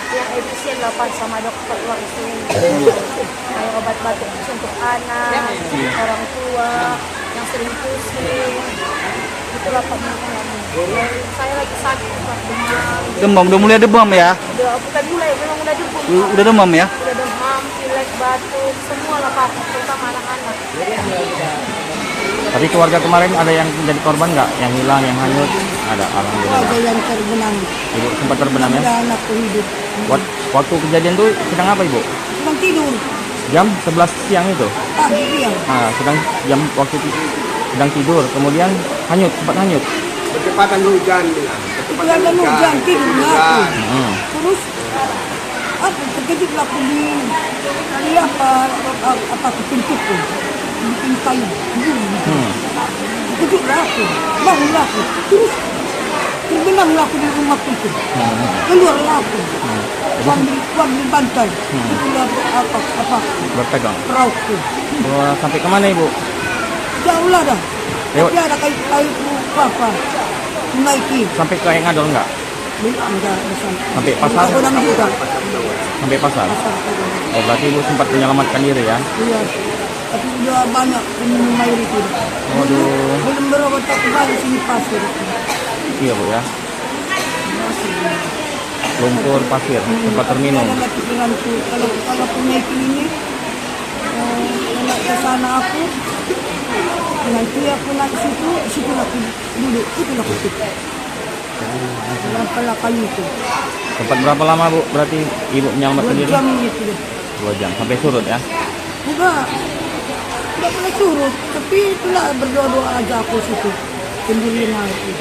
Yang efisien 8 sama dokter uang itu. Kayak obat batuk untuk anak, orang tua, yang sering pusing. Itulah Pak minum. Saya lagi sakit Pak, demam. Udah mulai demam ya? Bukan mulai, memang udah demam. Udah demam ya? Udah demam, pilek, batuk, semua lah Pak, terutama anak-anak. Tapi keluarga kemarin ada yang menjadi korban nggak? Yang hilang, yang hanyut? Ada, alhamdulillah. Ada yang terbenam. Ibu sempat terbenam ya? Ada anakku hidup. Waktu kejadian tuh sedang apa ibu? Sedang tidur. Jam 11 siang itu? Pagi dia. Sedang tidur, kemudian hanyut, sempat hanyut. Kecepatan hujan. Kecepatan hujan, tidurnya aku. Terus terkejut lah aku di apa pintuku. Di pintu kayu. Terkejut lah aku. Bangun lah aku. Terus terbenam lah aku di rumah pintu. Keluar lah aku. Kuat di bantai. Keluar apa Berpegang. perauku. Sampai kemana ibu? Jauh lah dah. Lewat. Tapi ada kayu apa menaiki. Sampai ke yang ngadol nggak? Enggak Sampai pasar? Kodam juga. Sampai pasar? Oh, berarti ibu sempat menyelamatkan diri ya? Iya. Tapi udah banyak minum air itu. Waduh. Belum berobat tak kembali sini pasir. Iya bu ya? Lumpur, pasir, sempat terminum. Ada pikiranku kalau menaiki ini nak ke sana aku. Nanti aku naik situ aku duduk, itu aku tutup. Berapa kayu itu? Sempat berapa lama bu? Berarti ibu menyelamatkan 2 diri? jam itu. 2 jam, sampai surut ya? Enggak pernah surut, tapi itulah berdoa-doa aja aku situ. Sendirian aku.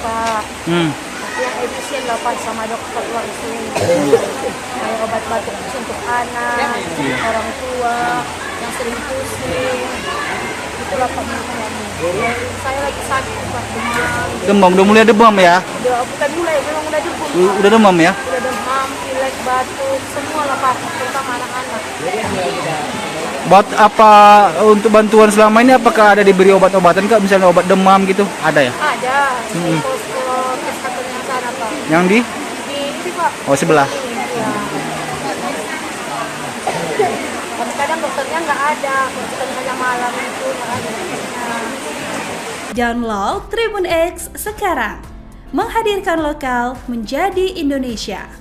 Pak, yang efisien 8 sama dokter uang itu. Kayak obat batuk untuk anak, orang tua, yang sering pusing. Itulah Pak minum. Saya lagi sakit Pak, demam. Udah mulai demam ya? Bukan mulai, memang udah demam. Udah demam ya? Udah demam, pilek, batuk, semua lah Pak, terutama anak-anak. Buat apa untuk bantuan selama ini, apakah ada diberi obat-obatan kak? Misalnya obat demam gitu? Ada ya? Ada, di posko kesehatan yang sana Pak. Yang di? Di ini Pak. Oh sebelah? Iya. Kadang-kadang dokternya nggak ada, bukan hanya malam itu nggak ada dokternya. Download Tribun X sekarang, menghadirkan lokal menjadi Indonesia.